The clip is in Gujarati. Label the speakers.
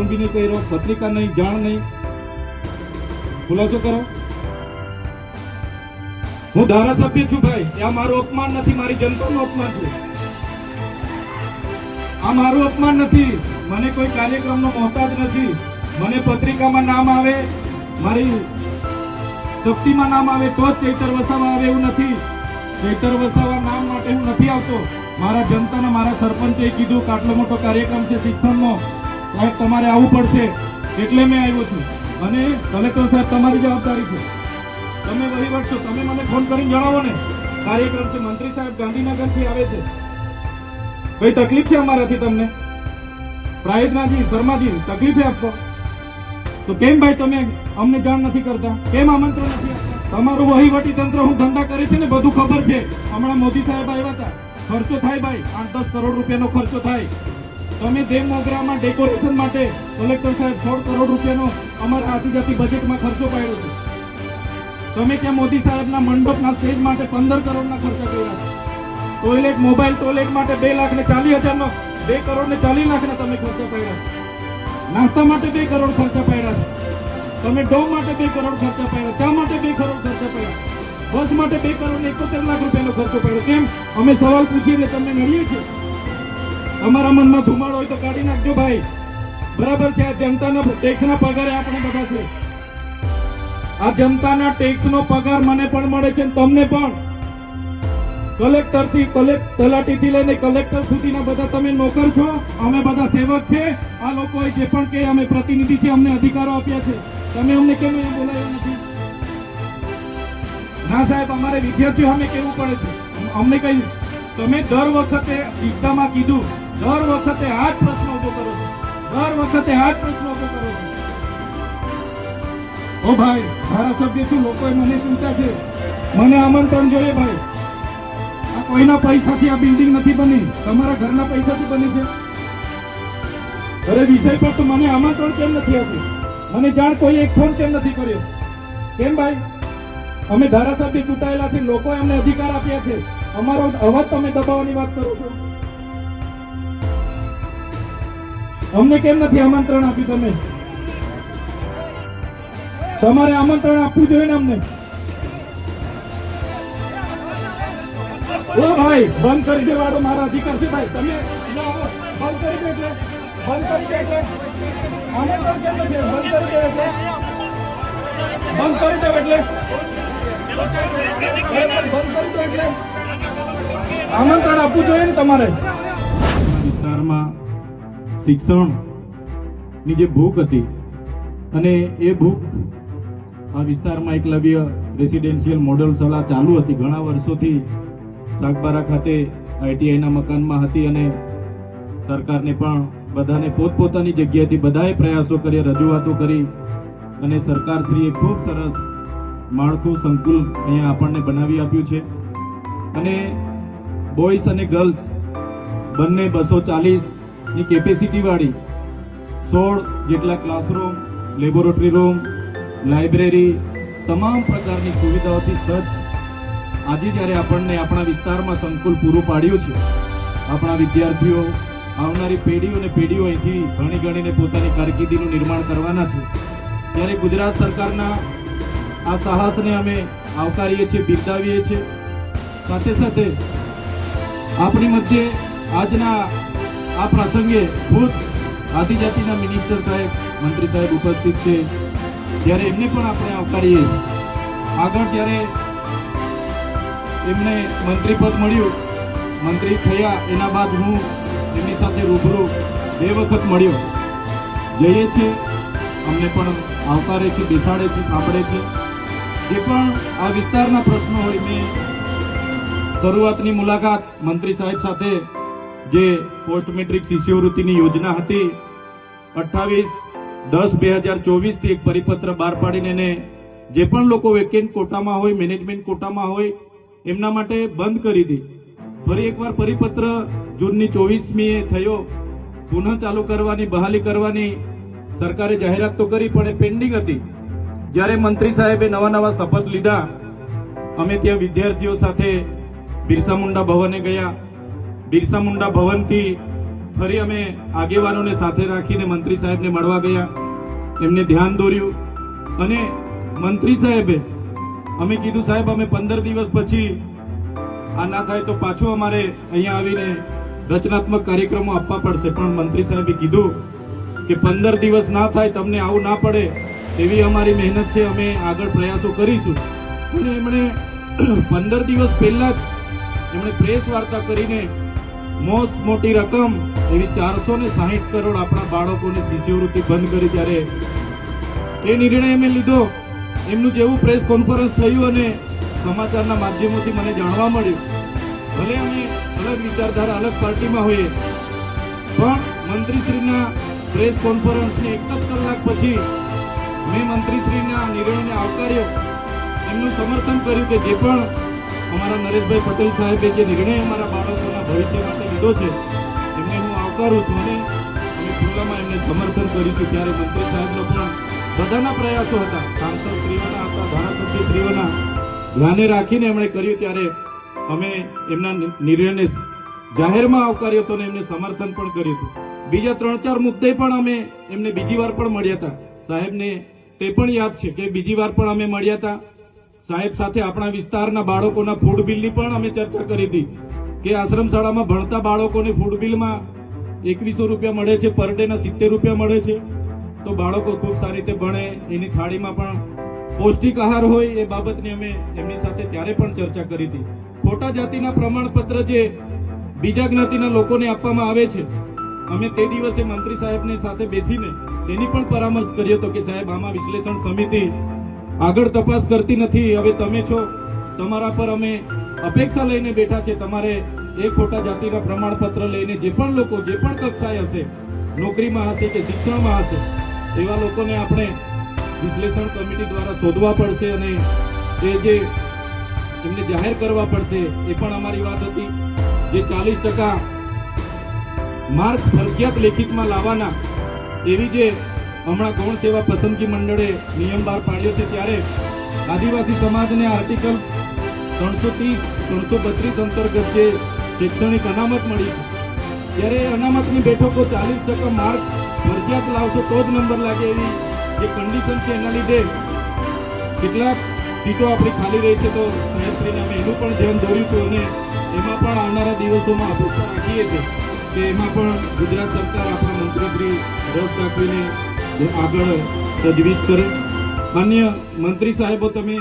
Speaker 1: બી નહીં કર્યો, પત્રિકા નહીં, જાણ નહીં, ખુલાસો કરો. હું ધારાસભ્ય છું ભાઈ, આ મારું અપમાન નથી, મારી જનતાનું અપમાન છે. આ મારું અપમાન નથી. મને કોઈ કાર્યક્રમનો મોહતાજ નથી. મને પત્રિકામાં નામ આવે, મારી તકતીમાં નામ આવે તો જ ચૈતર વસાવા આવે એવું નથી. ચૈતર વસાવા નામ માટે હું નથી આવતો. મારા જનતાને મારા સરપંચે કીધું કે આટલો મોટો કાર્યક્રમ છે શિક્ષણનો, સાહેબ તમારે આવવું પડશે, એટલે મેં આવ્યો છું. અને કલેક્ટર સાહેબ તમારી જવાબદારી છે, તમે વહીવટ છો, તમે મને ફોન કરીને જણાવો ને કાર્યક્રમ છે. મંત્રી સાહેબ ગાંધીનગરથી આવે છે, કઈ તકલીફ છે અમારાથી? તમને પ્રાયતનાજી શર્માજી તકલીફ આપો તો કેમ ભાઈ તમે અમને જાણ નથી કરતા? કેમ આમંત્રણ નથી આપતા? તમારું વહીવટી તંત્ર હું ધંધા કરે છે ને બધું ખબર છે. હમણાં મોદી સાહેબ આવ્યા હતા, ખર્ચો થાય ભાઈ, 8-10 કરોડ રૂપિયાનો ખર્ચો થાય. તમે દેવ મોગરામાં ડેકોરેશન માટે કલેક્ટર સાહેબ 16 કરોડ રૂપિયાનો અમારા આદિજાતિ બજેટમાં ખર્ચો પાડ્યો છે. તમે ત્યાં મોદી સાહેબના મંડપના સ્ટેજ માટે 15 કરોડના ખર્ચા કર્યા છે. ટોયલેટ, મોબાઈલ ટોયલેટ માટે 2,40,000નો 2 કરોડ ને 40 લાખના તમે ખર્ચા પાડ્યા છે. નાસ્તા માટે 2 કરોડ ખર્ચા પાડ્યા છે. તમે ડો માટે 2 કરોડ ખર્ચા પાડ્યા, ચા માટે 2 કરોડ ખર્ચા પાડ્યા, બસ માટે 2 કરોડ ને 71 લાખ રૂપિયાનો ખર્ચો પાડ્યો. કેમ? અમે સવાલ પૂછીએ એટલે તમને નડીએ છીએ. અમારા મનમાં ધુમાડો હોય તો કાઢી નાખજો ભાઈ, બરાબર છે? આ જનતાના ટેક્સના પગારે આપણે બધા છે. આ જનતાના ટેક્સનો પગાર મને પણ મળે છે, તમને પણ. કલેક્ટરથી તલાટીથી લઈને કલેક્ટર સુધીના બધા તમે નોકર છો, અમે બધા સેવક છે. આ લોકોએ જે પણ કે અમે પ્રતિનિધિ છે, અમને અધિકારો આપ્યા છે. તમે અમને કેમ અહીંયા બોલાવ્યા નથી? ના સાહેબ, અમારે વિદ્યાર્થીઓ અમે કેવું પડે છે. અમને કઈ તમે દર વખતે દીક્ષામાં કીધું, દર વખતે આ જ પ્રશ્ન ઉભો કરો છો, દર વખતે આ જ પ્રશ્ન ઉભો કરો છો. ઓ ભાઈ, ધારાસભ્ય છું, લોકોએ મને પૂછ્યા છે, મને આમંત્રણ જોઈએ ભાઈ. આ કોઈના પૈસાથી આ બિલ્ડિંગ નથી બની, તમારા ઘરના પૈસાથી બની છે. અરે વિષય પર તો મને આમંત્રણ કેમ નથી આપ્યું? મને જાણ કોઈ એક ફોન કેમ નથી કર્યો? કેમ ભાઈ? અમે ધારાસભ્ય ચૂંટાયેલા છે, લોકોએ અમને અધિકાર આપ્યા છે, અમારો અવાજ તમે દબાવવાની વાત કરો છો. અમને કેમ નથી આમંત્રણ આપ્યું? તમે તમારે આમંત્રણ આપવું જોઈએ ને અમને. ઓ ભાઈ, બંધ કરી દેવાનો મારો અધિકાર છે ભાઈ. તમે બંધ કરી દે એટલે બંધ કરી દે એટલે આમંત્રણ કેમ નથી? બંધ કરી દે એટલે બંધ કરી દે એટલે આમંત્રણ આપવું જોઈએ ને તમારે. વિસ્તારમાં શિક્ષણની જે ભૂખ હતી, અને એ ભૂખ આ વિસ્તારમાં એકલવ્ય રેસિડેન્શિયલ મોડલ શાળા ચાલુ હતી ઘણા વર્ષોથી. સાગબારા ખાતે ITIના મકાનમાં હતી, અને સરકારને પણ બધાને પોતપોતાની જગ્યાએથી બધાએ પ્રયાસો કરી, રજૂઆતો કરી, અને સરકારશ્રીએ ખૂબ સરસ માળખું સંકુલ અહીંયા આપણને બનાવી આપ્યું છે. અને બોયઝ અને ગર્લ્સ બંને 240ની કેપેસિટી વાળી 16 જેટલા ક્લાસરૂમ, લેબોરેટરી રૂમ, લાઇબ્રેરી, તમામ પ્રકારની સુવિધાઓથી સજ્જ આજે જ્યારે આપણને આપણા વિસ્તારમાં સંકુલ પૂરું પાડ્યું છે, આપણા વિદ્યાર્થીઓ, આવનારી પેઢીઓ અને પેઢીઓ અહીંથી ભણી ગણીને પોતાની કારકિર્દીનું નિર્માણ કરવાના છે, ત્યારે ગુજરાત સરકારના આ સાહસને અમે આવકારીએ છીએ, બિરદાવીએ છીએ. સાથે સાથે આપણી મધ્યે આજના આ પ્રસંગે ખુદ આદિજાતિના મિનિસ્ટર સાહેબ, મંત્રી સાહેબ ઉપસ્થિત છે, ત્યારે એમને પણ આપણે આવકારીએ છીએ. આગળ જ્યારે એમને મંત્રી પદ મળ્યું, મંત્રી થયા એના બાદ હું એમની સાથે રૂબરૂ 2 વખત મળ્યો. જઈએ છીએ, અમને પણ આવકારે છે, બેસાડે છે, સાંભળે છે. જે પણ આ વિસ્તારના પ્રશ્નો હોય, મેં શરૂઆતની મુલાકાત મંત્રી સાહેબ સાથે જે પોસ્ટ મેટ્રિક શિષ્યવૃત્તિની યોજના હતી 28/10/2024થી એક પરિપત્ર બહાર પાડીને એને જે પણ લોકો વેકેન્ટ કોટામાં હોય, મેનેજમેન્ટ કોટામાં હોય, એમના માટે બંધ કરી દી. ફરી એકવાર પરિપત્ર જૂનની 24મીએ થયો, પુનઃ ચાલુ કરવાની, બહાલી કરવાની સરકારે જાહેરાત તો કરી, પણ એ પેન્ડિંગ હતી. જ્યારે મંત્રી સાહેબે નવા શપથ લીધા, અમે ત્યાં વિદ્યાર્થીઓ સાથે બિરસા મુંડા ભવને ગયા. બિરસા મુંડા ભવનથી ફરી અમે આગેવાનોને સાથે રાખીને મંત્રી સાહેબને મળવા ગયા, એમને ધ્યાન દોર્યું અને મંત્રી સાહેબે અમે કીધું સાહેબ અમે 15 દિવસ પછી આ ના થાય તો પાછું અમારે અહીંયા આવીને રચનાત્મક કાર્યક્રમો આપવા પડશે, પણ મંત્રી સાહેબે કીધું કે 15 દિવસ ના થાય, તમને આવું ના પડે એવી અમારી મહેનત છે, અમે આગળ પ્રયાસો કરીશું. અને એમણે 15 દિવસ પહેલા જ એમણે પ્રેસ વાર્તા કરીને મોટી રકમ એવી 460 કરોડ આપણા બાળકોની શિષ્યવૃત્તિ બંધ કરી. ત્યારે એ નિર્ણય અમે લીધો. એમનું જેવું પ્રેસ કોન્ફરન્સ થયું અને સમાચારના માધ્યમોથી મને જાણવા મળ્યું, ભલે અમે અલગ વિચારધારા અલગ પાર્ટીમાં હોઈએ, પણ મંત્રીશ્રીના પ્રેસ કોન્ફરન્સની 1 જ કલાક પછી મેં મંત્રીશ્રીના નિર્ણયને આવકાર્યો, એમનું સમર્થન કર્યું કે જે પણ અમારા નરેશભાઈ પટેલ સાહેબે જે નિર્ણય અમારા બાળકોના ભવિષ્ય માટે લીધો છે એમને હું આવકારું છું અને અમે ખુલ્લામાં એમને સમર્થન કરીશું. ત્યારે મંત્રી સાહેબનો પણ બધાના પ્રયાસો હતા, સાંસદશ્રીઓના હતા, ધારાસભ્યશ્રીઓના ધ્યાને રાખીને એમણે કર્યું. ત્યારે અમે એમના નિર્ણયને જાહેરમાં આવકાર્યો હતો અને એમને સમર્થન પણ કર્યું હતું. બીજા 3-4 મુદ્દે પણ અમે એમને બીજી વાર પણ મળ્યા હતા. સાહેબને તે પણ યાદ છે કે બીજી વાર પણ અમે મળ્યા હતા. સાહેબ સાથે આપણા વિસ્તારના બાળકોના ફૂડ બિલની પણ અમે ચર્ચા કરી હતી કે આશ્રમ શાળામાં ભણતા બાળકોને ફૂડ બિલમાં 2100 રૂપિયા મળે છે, પર ડેના 70 રૂપિયા મળે છે, તો બાળકો ખૂબ સારી રીતે ભણે, એની થાળીમાં પણ પૌષ્ટિક આહાર હોય, એ બાબતની અમે એમની સાથે ત્યારે પણ ચર્ચા કરી હતી. ખોટા જાતિના પ્રમાણપત્ર જે બીજા જ્ઞાતિના લોકોને આપવામાં આવે છે, અમે તે દિવસે મંત્રી સાહેબની સાથે બેસીને એની પણ પરામર્શ કર્યો હતો કે સાહેબ આમાં વિશ્લેષણ સમિતિ આગળ તપાસ કરતી નથી, હવે તમે છો, તમારા પર અમે અપેક્ષા લઈને બેઠા છે, તમારે એ ખોટા જાતિના પ્રમાણપત્ર લઈને જે પણ લોકો જે પણ કક્ષાએ હશે, નોકરીમાં હશે કે શિક્ષણમાં હશે, એવા લોકોને આપણે વિશ્લેષણ કમિટી દ્વારા શોધવા પડશે અને એ જે એમને જાહેર કરવા પડશે. એ પણ અમારી વાત હતી. જે 40% માર્ક્સ ફરજિયાત લેખિતમાં લાવવાના એવી જે હમણાં ગૌણ સેવા પસંદગી મંડળે નિયમ બહાર પાડ્યો છે, ત્યારે આદિવાસી સમાજને આર્ટિકલ 330-332 અંતર્ગત જે શૈક્ષણિક અનામત મળી છે, ત્યારે અનામતની બેઠકો 40% માર્ક્સ ફરજિયાત લાવશો તો જ નંબર લાગે એવી જે કન્ડિશન છે, એના લીધે કેટલાક સીટો આપણી ખાલી રહી છે. તો સાહેબશ્રીને અમે એનું પણ ધ્યાન દોર્યું હતું અને એમાં પણ આવનારા દિવસોમાં અપેક્ષા રાખીએ છીએ કે એમાં પણ ગુજરાત સરકાર આપણા મંત્રીશ્રી રસ દાખવીને આગળ તજવીજ કરે. માન્ય મંત્રી સાહેબો, તમે